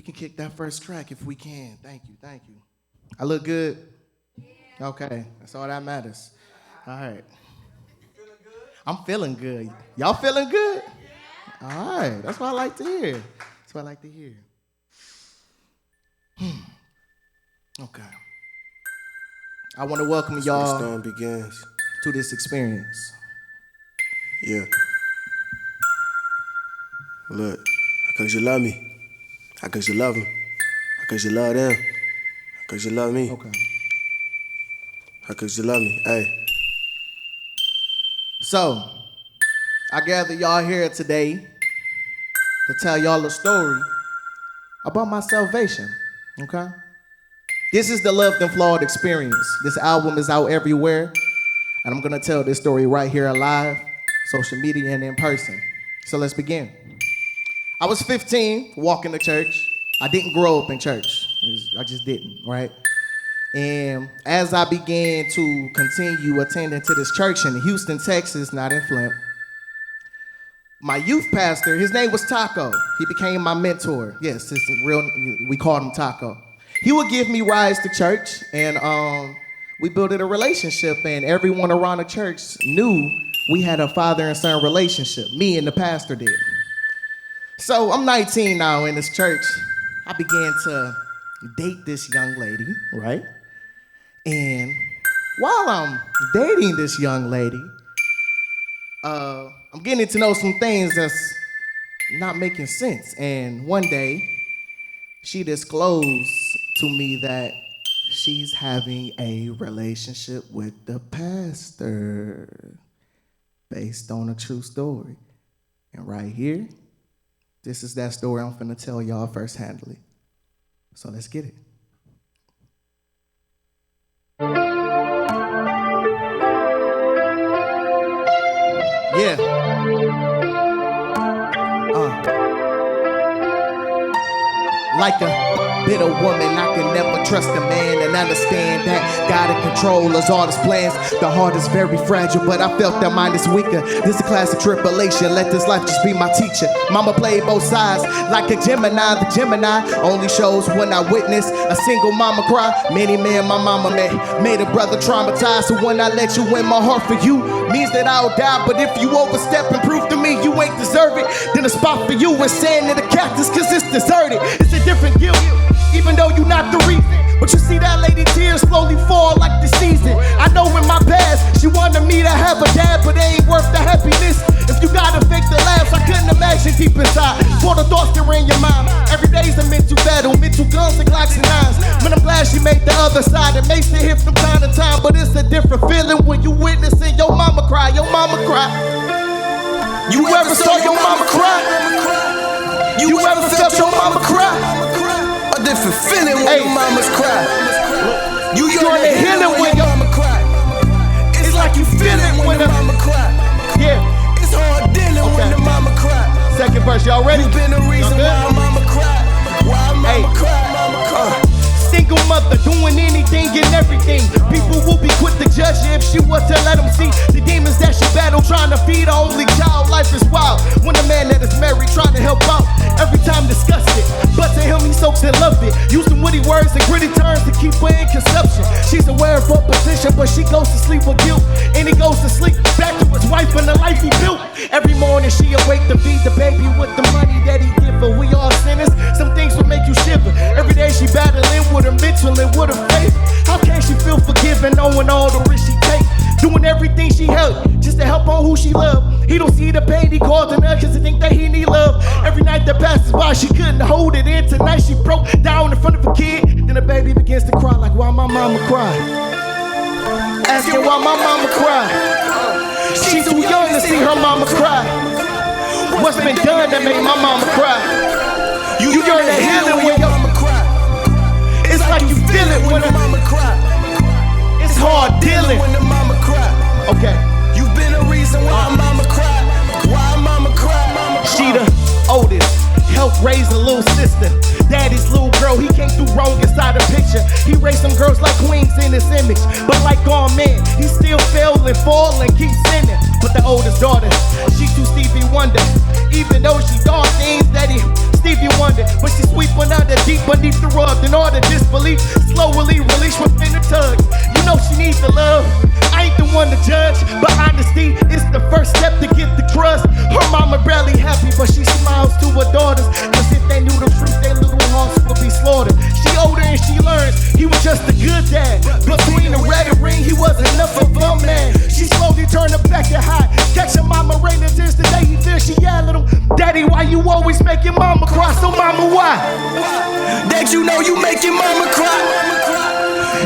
We can kick that first track if we can. Thank you, thank you. I look good? Okay, that's all that matters. All right. I'm feeling good. Y'all feeling good? All right, that's what I like to hear. That's what I like to hear. Okay. I want to welcome y'all Storm begins. to this experience. Yeah. Look, because you love me. Because you love them. Because you love them. Because you love me. Okay. Because you love me. Hey. So, I gather y'all here today to tell y'all a story about my salvation, okay? This is the Loved and Flawed experience. This album is out everywhere, and I'm gonna tell this story right here live, social media, and in person. So let's begin. I was 15, walking to church. I didn't grow up in church. I just didn't, right? And as I began to continue attending to this church in Houston, Texas, not in Flint, my youth pastor, his name was Taco. He became my mentor. Yes, it's real. We called him Taco. He would give me rides to church, and we built a relationship, and everyone around the church knew we had a father and son relationship. Me and the pastor did. So I'm 19 now in this church. I began to date this young lady, right? And while I'm dating this young lady, I'm getting to know some things that's not making sense. And one day, she disclosed to me that she's having a relationship with the pastor based on a true story. And right here, this is that story I'm finna tell y'all first-handedly. So let's get it. Yeah. Like a bitter woman, I can never trust a man and understand that God in control of all his plans. The heart is very fragile, but I felt that mine is weaker. This is a classic tribulation, let this life just be my teacher. Mama played both sides like a Gemini. The Gemini only shows when I witness a single mama cry. Many men my mama met made a brother traumatized. So when I let you in, my heart for you means that I'll die. But if you overstep and prove to me you ain't deserve it, then the spot for you is sand in the cactus, cause it's deserted. It's a different guilt, even though you're not the reason. But you see that lady tears slowly fall like the season. I know in my past she wanted me to have a dad, but it ain't worth the happiness. If you gotta fake the laughs, I couldn't imagine deep inside. For the thoughts that are in your mind, every day's a mental battle, mental guns and Glocks and nines. But I'm glad she made the other side. It makes it hit from time to time, but it's a different feeling when you witnessing your mama cry. Your mama cry. You ever saw your mama cry? You ever felt your mama cry? A different feeling when your mamas cry. You You're in the healing when your mama cry. It's like you feel it when the mama cry. Yeah. It's hard dealing when the mama cry. Second verse, y'all ready? You been the reason why mama cry. Why mama cry? Mama cry. Single mother doing anything and everything. People will be quick to judge her if she was to let them see the demons that she battled, trying to feed her only child. Life is wild when a man that is married trying to help out. Every time discussed it, but to him he soaks and loved it. Using witty words and gritty terms to keep her in conception. She's aware of her position, but she goes to sleep with guilt, and he goes to sleep back to his wife and the life he built. Every morning she awake to feed the baby with the money that he give her. We all sinners, some things will make you shiver. Every day she battling with her mental and with her faith. How can she feel forgiven knowing all the risk she take? Doing everything she helped just to help on who she loved. He don't see the pain he causing her cause he think that he need love. Every night that passes by she couldn't hold it in. Tonight she broke down in front of a kid. Then the baby begins to cry like why my mama cry? Asking why my mama cry. She's too young to see her mama cry. What's been done that made my mama cry? You yearn to heal it when your mama cry. It's like you feel it when the mama cry. It's hard dealing when the mama cry. Okay. You've been a reason why mama cry. Why mama cry? Mama cry. She the oldest, helped raise a little sister. Daddy's little girl, he can't do wrong inside the picture. He raised some girls like queens in his image, but like all men, he still fail and fall and keep sinning. But the oldest daughter, she too Stevie Wonder. Even though she thought things that he Stevie Wonder, but she sweep under the deep beneath the rug, then all the disbelief slowly released within the tug. You know she needs the love. I ain't the one to judge, but honesty is the first step to get the trust. Her mama barely happy, but she smiles to her daughters. Cause if they knew the truth, their little hearts would be slaughtered. She older and she learns he was just a good dad. Between the red and ring, he wasn't enough of a man. She slowly turned her back and hide. Catch her mama raining tears the day he feels she yell at him. Daddy, why you always make your mama cry? So mama, why? That you know you make your mama cry.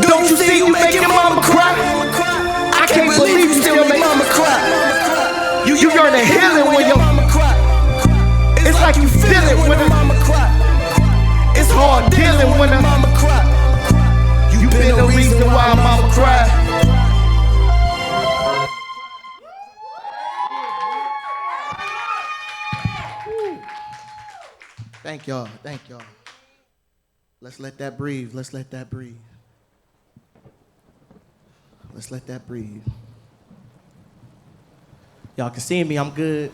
Don't you see you make your mama cry? I can't believe you still make mama cry. You yearn to healing when your mama cry. It's like you feel it when the mama cry. It's hard dealing when the mama cry. You been the reason why mama cry. Thank y'all, thank y'all. Let's let that breathe, let's let that breathe. Let's let that breathe. Y'all can see me, I'm good.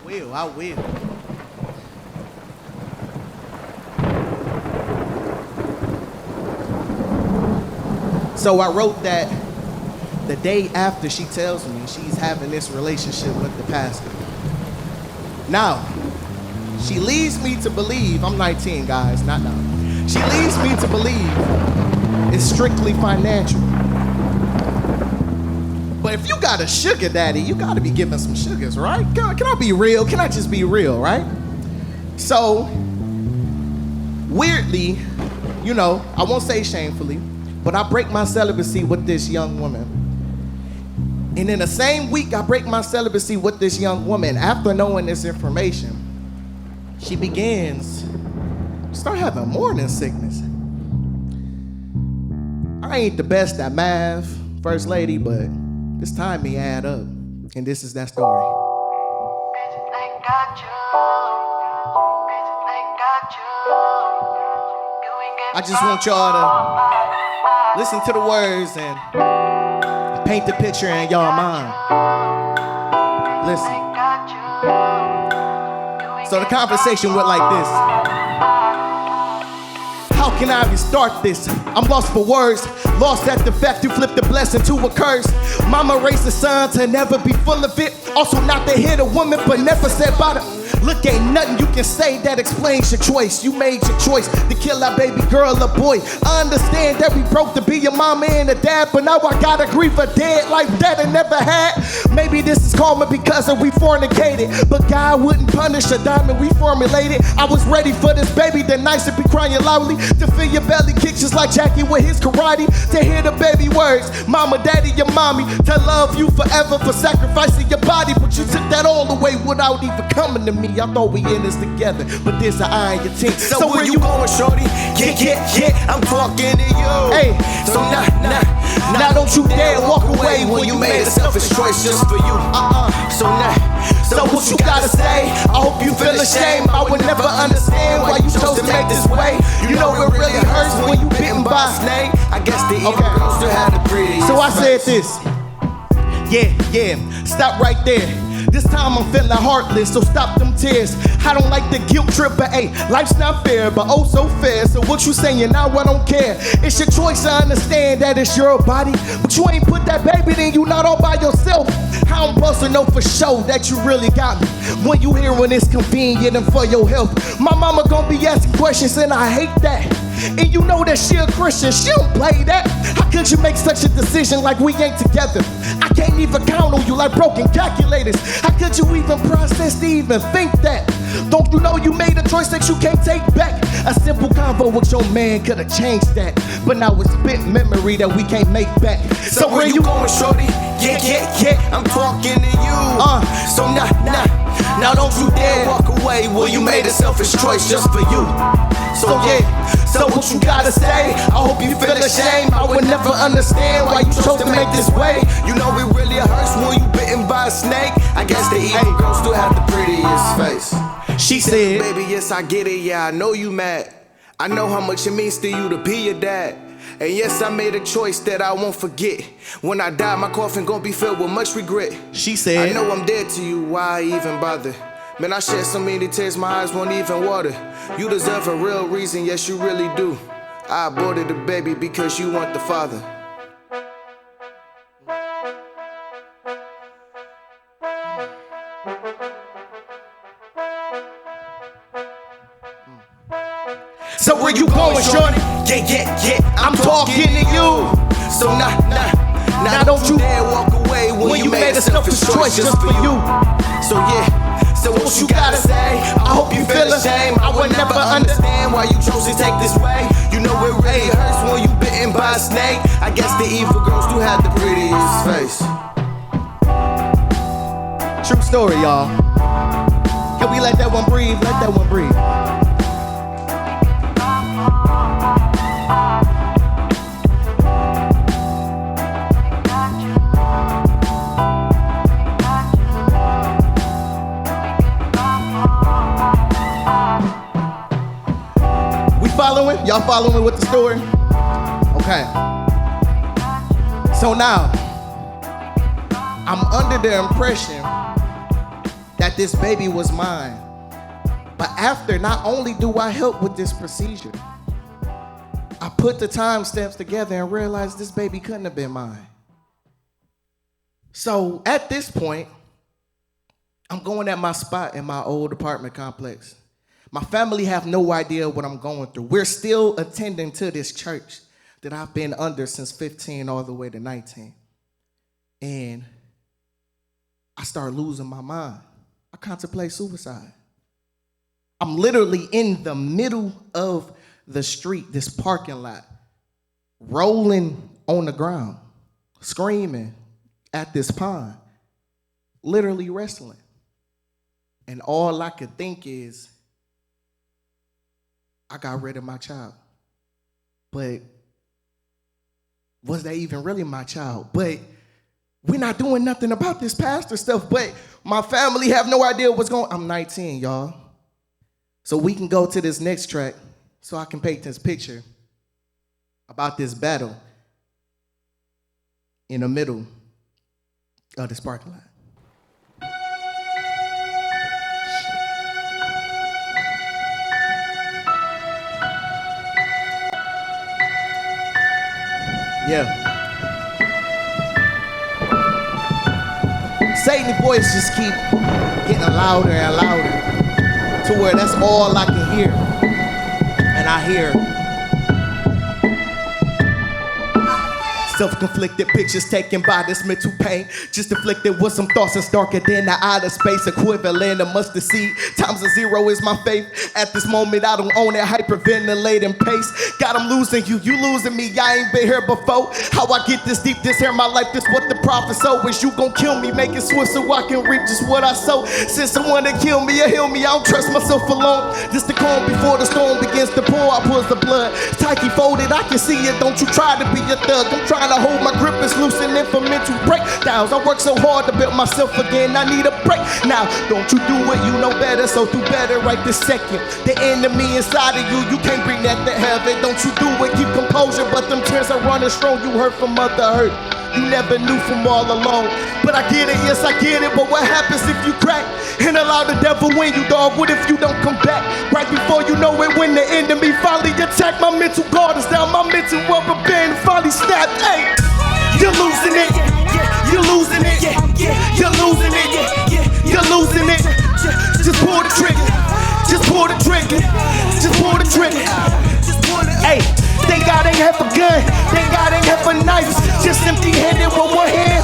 I will. So I wrote that the day after she tells me she's having this relationship with the pastor. Now, she leads me to believe, I'm 19 guys, not now. She leads me to believe it's strictly financial. But if you got a sugar daddy, you gotta be giving some sugars, right? Can I be real? Can I just be real, right? So, weirdly, you know, I won't say shamefully, but I break my celibacy with this young woman. And in the same week I break my celibacy with this young woman, after knowing this information, she begins to start having morning sickness. I ain't the best at math, first lady, but this time may add up. And this is that story. I just want y'all to listen to the words and paint the picture in y'all mind. Listen. So the conversation went like this. How can I even start this? I'm lost for words. Lost at the fact you flipped the blessing to a curse. Mama raised a son to never be full of it. Also not to hit a woman, but never said about it. Look, ain't nothing you can say that explains your choice. You made your choice to kill our baby girl or boy. I understand that we broke to be a mama and a dad, but now I gotta grieve a dead life that I never had. Maybe this is karma because we fornicated, but God wouldn't punish a diamond we formulated. I was ready for this baby, the nights to be crying loudly, to feel your belly kick just like Jackie with his karate, to hear the baby words, mama, daddy, your mommy, to love you forever for sacrificing your body, but you took that all away without even coming to me. I thought we in this together, but there's an eye in your teeth. So where you going, shorty? Yeah, I'm talking to you. Hey, so now don't you dare walk away when you made a selfish choice just for you. So what you gotta say? I hope you feel ashamed. I would never understand why you chose to make this way. You know it really hurts when you bitten by a snake. I guess the evil girls still have the prettiest. So I said this. Yeah, stop right there. This time I'm feeling heartless, so stop them tears. I don't like the guilt trip, but hey, life's not fair, but oh so fair. So what you saying now, I don't care. It's your choice, I understand that it's your body, but you ain't put that baby, then you not all by yourself. How I'm supposed to know for sure that you really got me when you hear when it's convenient and for your health? My mama gon' be asking questions and I hate that. And you know that she a Christian, she don't play that. How could you make such a decision like we ain't together? I can't even count on you like broken calculators. How could you even process to even think that? Don't you know you made a choice that you can't take back? A simple convo with your man could've changed that, but now it's spent memory that we can't make back. So where you going, shorty? Yeah, I'm talking to you. So now don't you dare walk away. Well, you made a selfish choice just for you. So what you gotta say? I hope you feel ashamed. I would never understand why you chose to make this way. You know it really hurts when you bitten by a snake. I guess the evil girls still have the prettiest face. She said, baby, yes, I get it, yeah, I know you mad. I know how much it means to you to be your dad. And yes, I made a choice that I won't forget. When I die, my coffin gon' be filled with much regret. She said, I know I'm dead to you, why even bother? Man, I shed so many tears, my eyes won't even water. You deserve a real reason, yes you really do. I aborted the baby because you want the father. So where you going, shorty? Yeah, I'm talking to you. So now don't you dare walk away when you made a selfish choice just for you. So what you gotta say? I hope you feel ashamed. I would never understand why you chose to take this way. You know it really hurts when you bitten by a snake. I guess the evil girls do have the prettiest face. True story, y'all. Can we let that one breathe? Let that one breathe. Following? Y'all following with the story? Okay. So now, I'm under the impression that this baby was mine. But after, not only do I help with this procedure, I put the timestamps together and realized this baby couldn't have been mine. So at this point, I'm going at my spot in my old apartment complex. My family have no idea what I'm going through. We're still attending to this church that I've been under since 15 all the way to 19. And I start losing my mind. I contemplate suicide. I'm literally in the middle of the street, this parking lot, rolling on the ground, screaming at this pond, literally wrestling. And all I could think is, I got rid of my child. But was that even really my child? But we're not doing nothing about this pastor stuff. But my family have no idea what's going on. I'm 19, y'all. So we can go to this next track so I can paint this picture about this battle in the middle of this parking lot. Yeah. Satan's voice just keep getting louder and louder to where that's all I can hear. And I hear self-conflicted pictures taken by this mental pain, just afflicted with some thoughts that's darker than the outer space, equivalent of mustard seed times a zero is my faith. At this moment I don't own that hyperventilating pace. God, I'm losing you, you losing me. I ain't been here before. How I get this deep, this here my life, this what the prophet sow is. You gon' kill me, make it swift so I can reap just what I sow. Since someone to kill me or heal me, I don't trust myself alone. This the calm before the storm begins to pour. I pulls the blood, TYKI folded, I can see it. Don't you try to be a thug. I'm trying to hold my grip, it's loosening for mental breakdowns. I work so hard to build myself again, I need a break now. Don't you do it, you know better, so do better right this second. The enemy inside of you, you can't bring that to heaven. Don't you do it, keep composure, but them tears are running strong. You hurt from other hurt, you never knew from all alone. But I get it, yes I get it, but what happens if you crack and allow the devil win you, dog? What if you don't come back? Right before you know it, when the enemy finally attack, my mental guard is down, my mental rubber band finally snapped. Hey, you're losing it, you're losing it, you're losing it, you're losing it. Just pull the trigger, just pull the trigger, just pull the trigger. Hey, thank God ain't have a gun, thank God ain't have a knife. Just empty-handed with one hand.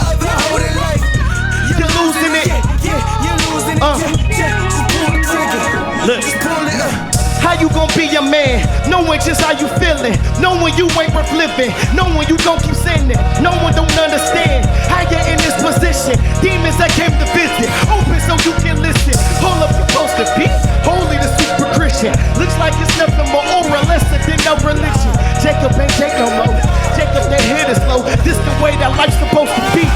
You're losing it, you're losing it. Just pull the trigger, look, just pull it up. How you gon' be a man, knowing just how you feeling, knowing you ain't worth living, knowing you gon' keep sinning, no one don't understand how you're in this position. Demons that came to visit, open so you can listen. Hold up, you're supposed to be holy to super Christian. Looks like it's nothing more or lesser than no religion. Jacob ain't Jake no more, Jacob that head is low. This the way that life's supposed to be.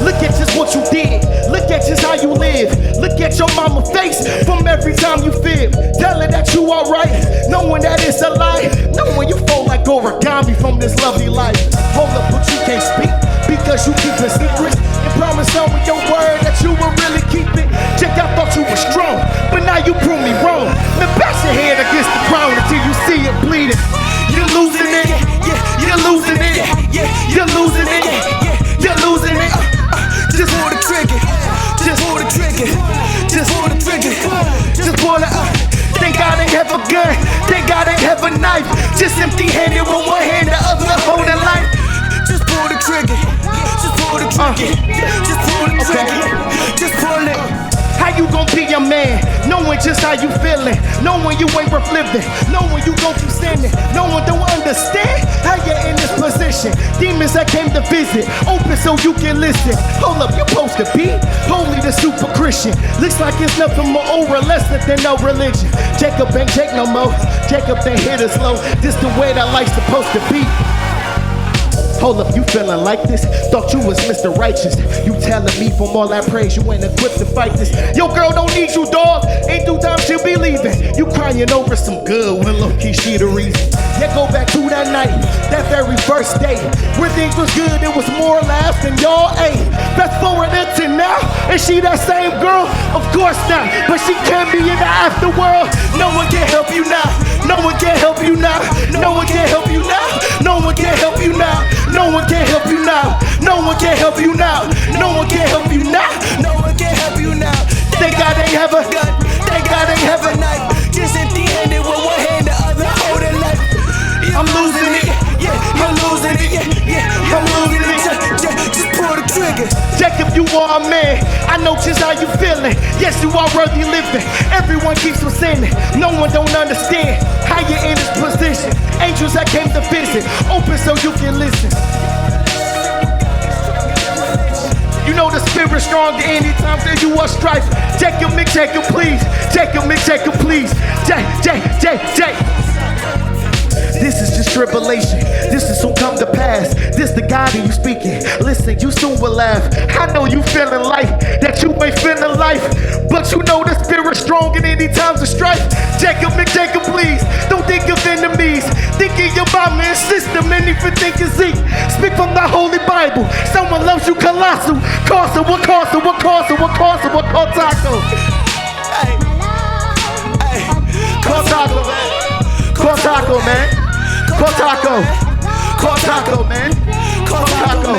Look at just what you did. Look at just how you live. Look at your mama face from every time you fib. Tell her that you alright, knowing that it's a lie. Knowing you fold like origami from this lovely life. Hold up, but you can't speak because you keep it secret. And promise on me your word that you will really keep it. Check out the you were strong, but now you prove me wrong. Man, bash your head against the ground until you see it bleeding. You're losing it, you're losing it, you're losing it, you're losing it. Just pull the trigger, just pull the trigger, just pull the trigger, just pull it up. Thank God they have a gun, thank God they have a knife. Just empty-handed with one hand, the other holding life. Just pull the trigger, just pull the trigger, just pull the trigger, just pull it. How you gon' be a man, knowing just how you feeling, knowing you ain't worth living, knowing you gon' keep sinning, no one don't understand how you're in this position. Demons that came to visit, open so you can listen. Hold up, you supposed to be holy the super Christian. Looks like it's nothing more or less than no religion. Jacob ain't Jake no more, Jacob ain't hit us low. This the way that life's supposed to be. Hold up, you feeling like this? Thought you was Mr. Righteous. You telling me from all that praise you ain't equipped to fight this. Your girl don't need you, dog. Ain't due time she'll be leaving. You crying over some good when low-key she the reason. Yeah, go back to that night, that very first day, where things was good, it was more laughs than y'all ate. Fast forward into now, is she that same girl? Of course not, but she can be in the afterworld. No one can help you now. No one can help you now. No one can help you now. No one can help you now. No one can help you now. No one can help you now. No one can help you now. No one can help you now. Thank God they have a gun. Thank God they have a knife. Just empty-handed with one hand, the other holding life. I'm losing it. Yeah, I'm losing it. Yeah, I'm losing it. Just pull the trigger. Jacob, you are a man. I know just how you feeling. Yes, you are worthy living. Everyone keeps on sinning. No one don't understand how you're in this position. Angels that came to visit, open so you can listen. You know the spirit stronger anytime that you are strife. Jacob, Jacob, please. Jacob, Jacob, please. J. This is just tribulation. This is who come to pass. This the God in you speaking. Listen, you soon will laugh. I know you feeling life, that you ain't feeling life, but you know the spirit strong in any times of strife. Jacob, please, don't think of enemies. Think of your mama and system, and even think of Zeke. Speak from the Holy Bible. Someone loves you, colossal. Taco. Hey, Call Taco, man. Call Taco, man. Call Taco. Call Taco, man. Call Taco.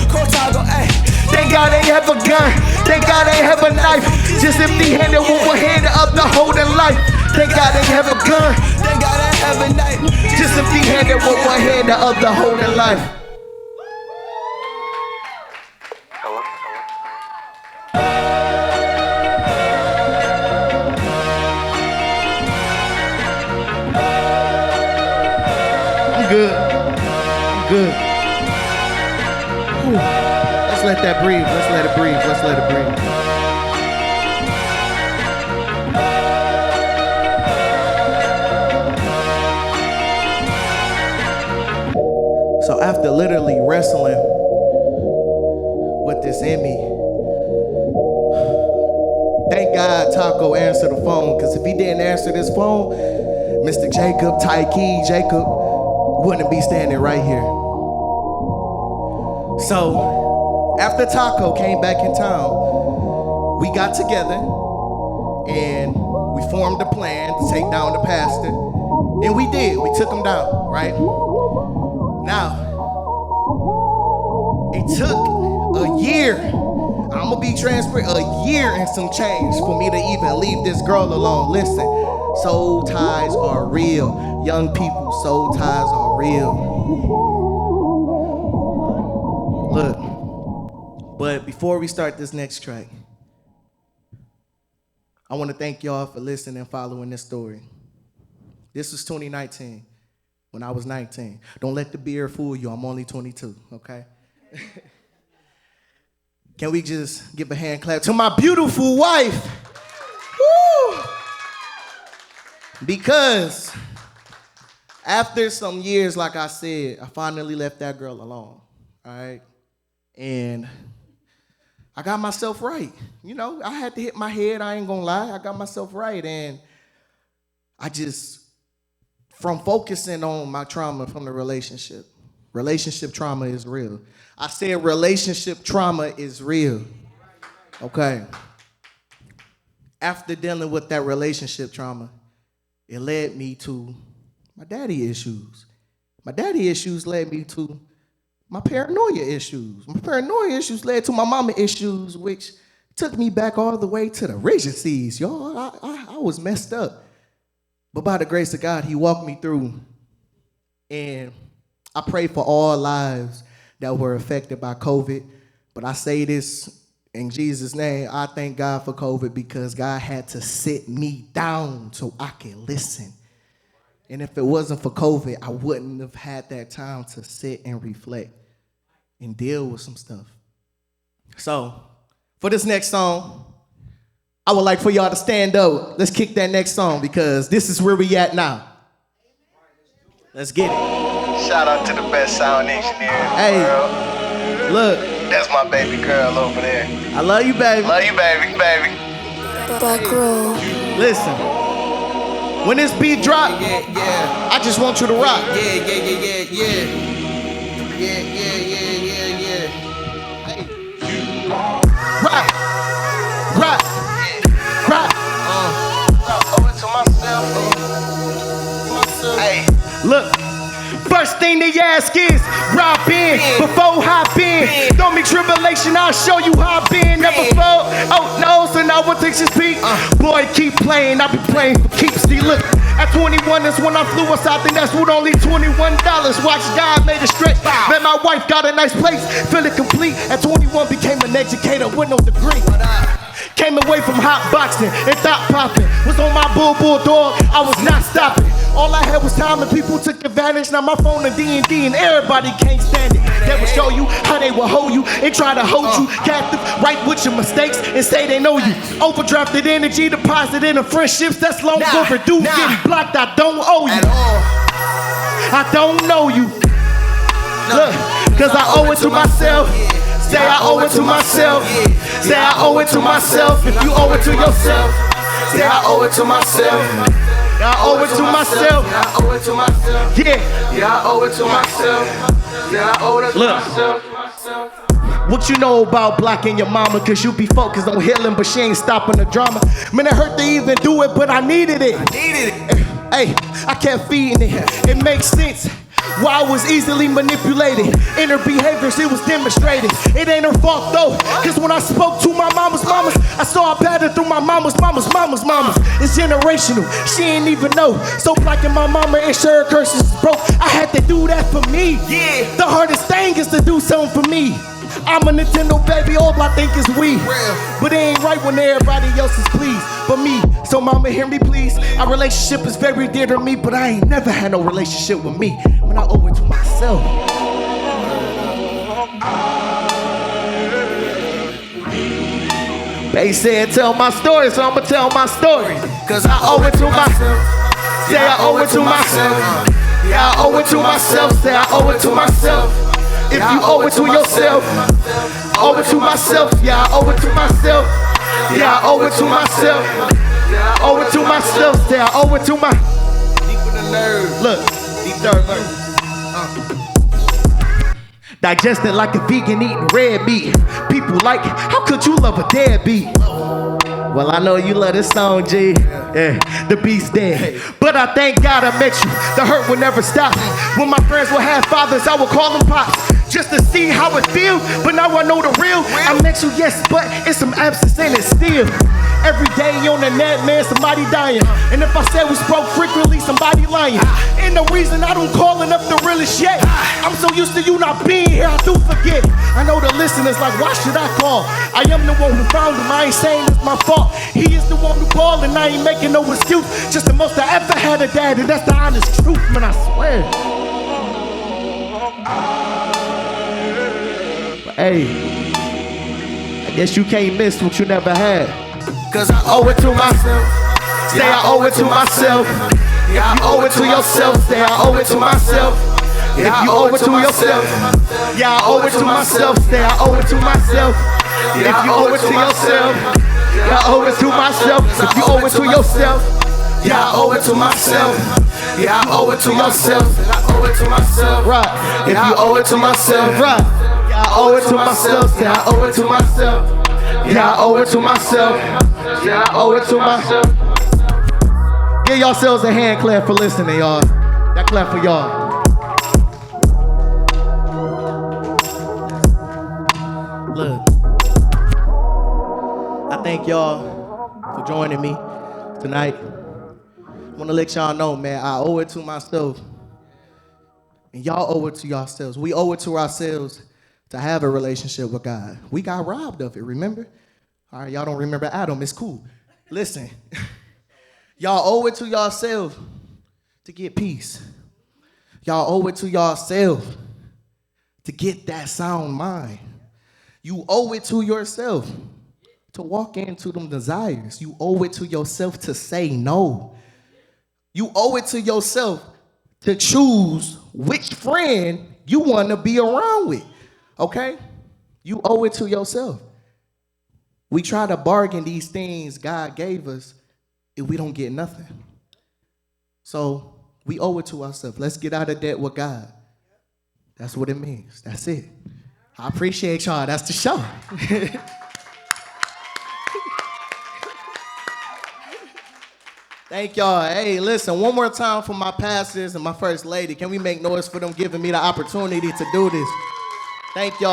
Call Taco, hey. Thank God they have a gun. Thank God they have a knife. Just empty-handed with one hand, the other holding life. Thank God they have a gun. Thank God I have a knife. Just empty-handed with one hand, the other holding life. I'm good. Whew. Let's let that breathe. Let's let it breathe. Let's let it breathe. So after literally wrestling with this in me, thank God Taco answered the phone, because if he didn't answer this phone, Mr. Jacob, TYKI, Jacob wouldn't be standing right here. So after Taco came back in town, we got together and we formed a plan to take down the pastor. And we did. We took him down, right? Now, it took a year. I'm gonna be transparent, a year and some change for me to even leave this girl alone. Listen, soul ties are real. Young people, soul ties are real. Look, but before we start this next track, I want to thank y'all for listening and following this story. This was 2019, when I was 19. Don't let the beard fool you, I'm only 22, okay? Can we just give a hand clap to my beautiful wife? Woo! Because after some years, like I said, I finally left that girl alone, all right? And I got myself right. You know, I had to hit my head, I ain't gonna lie. I got myself right, and I just, from focusing on my trauma from the relationship trauma is real. I said relationship trauma is real, okay? after dealing with that relationship trauma, it led me to my daddy issues. My daddy issues led me to my paranoia issues. My paranoia issues led to my mama issues, which took me back all the way to the Regencies, y'all. I was messed up. But by the grace of God, he walked me through. And I pray for all lives that were affected by COVID. But I say this in Jesus' name, I thank God for COVID because God had to sit me down so I can listen. And if it wasn't for COVID, I wouldn't have had that time to sit and reflect and deal with some stuff. So, for this next song, I would like for y'all to stand up. Let's kick that next song because this is where we at now. Let's get it. Shout out to the best sound engineer in the Hey, world. look. That's my baby girl over there. I love you, baby. Love you, baby. Back row. Listen, when this beat drop, I just want you to rock. Rock, rock, rock. Owe it to myself. Hey, Look, first thing they ask is, rob in, before hop in. Don't make tribulation, I'll show you how I been. Never fall, oh no, so now what takes his peak? Boy, keep playing, I be playing for keeps. See, look, at 21, that's when I flew us out, and that's with only $21. Watch God made a stretch. Met my wife, got a nice place, feeling complete. At 21, became an educator with no degree. Came away from hot boxing and thought popping. Was on my bulldog, I was not stopping. All I had was time and people took advantage. Now my phone and D&D and everybody can't stand it. They will show you how they will hold you and try to hold you captive. Right with your mistakes and say they know you. Overdrafted energy deposited in friendships that's long overdue. Getting blocked, I don't owe you. I don't know you. Look, cause I owe it to myself. Say I owe it to myself. Say I owe it to myself. If you owe it to yourself, say I owe it to myself. I owe it to myself. I owe it to myself. Yeah, I owe it to myself. I owe it to myself. What you know about blocking your mama? Cause you be focused on healing, but she ain't stopping the drama. Man, it hurt to even do it, but I needed it. Hey, I kept feeding it. It makes sense. Why I was easily manipulated. Inner behaviors, it was demonstrated. It ain't her fault though, cause when I spoke to my mama's mamas, I saw a pattern through my mama's. It's generational, she ain't even know. So blocking my mama and sure her curses is broke. I had to do that for me. The hardest thing is to do something for me. I'm a Nintendo baby, all I think is we. But it ain't right when everybody else is pleased but me. So mama, hear me please. Our relationship is very dear to me, but I ain't never had no relationship with me. When I owe it to myself. They said tell my story, so I'ma tell my story. Cause I owe it to myself. Say I owe it to myself. Yeah, I owe it to myself. Say I owe it to myself. If you owe it to yourself, owe it to myself. Yeah, I owe it to myself. Yeah, I owe it to myself. Owe it to myself. Say I owe it to my. Deeper than nerve. Look, deep third verse. Digested like a vegan eating red meat. People like, how could you love a deadbeat? Well, I know you love this song, G. Yeah, the beat's dead. But I thank God I met you. The hurt will never stop. When my friends will have fathers, I will call them pops. Just to see how it feels. But now I know the real. I met you, yes, but it's some absence in it still. Every day on the net, man, somebody dying. And if I said we spoke frequently, somebody lying. And the reason I don't call enough the realest yet. I'm so used to you not being here, I do forget. I know the listeners like, why should I call? I am the one who found him, I ain't saying it's my fault. He is the one who called and I ain't making no excuse. Just the most I ever had a dad, and that's the honest truth, man, I swear. But hey, I guess you can't miss what you never had. Cause I owe it to myself. Say I owe it to myself. Yeah, I owe it to yourself. Say I owe it to myself. If you owe it to yourself. Yeah, I owe it to myself. Say I owe it to myself. If you owe it to yourself. Yeah, I owe it to myself. If you owe it to yourself. Yeah, I owe it to myself. Yeah, I owe it to yourself. I owe it to myself. Right. If you owe it to myself. Right. Yeah, I owe it to myself. Say I owe it to myself. Yeah, I owe it to myself. Yeah, I owe it to myself. Give yourselves a hand clap for listening, y'all. That clap for y'all. Look, I thank y'all for joining me tonight. I want to let y'all know, man, I owe it to myself. And y'all owe it to yourselves. We owe it to ourselves to have a relationship with God. We got robbed of it, remember? All right, y'all don't remember Adam, it's cool. Listen, y'all owe it to yourself to get peace. Y'all owe it to yourself to get that sound mind. You owe it to yourself to walk into them desires. You owe it to yourself to say no. You owe it to yourself to choose which friend you want to be around with, okay? You owe it to yourself. We try to bargain these things God gave us and we don't get nothing. So we owe it to ourselves. Let's get out of debt with God. That's what it means. That's it. I appreciate y'all. That's the show. Thank y'all. Hey, listen, one more time for my pastors and my first lady. Can we make noise for them giving me the opportunity to do this? Thank y'all.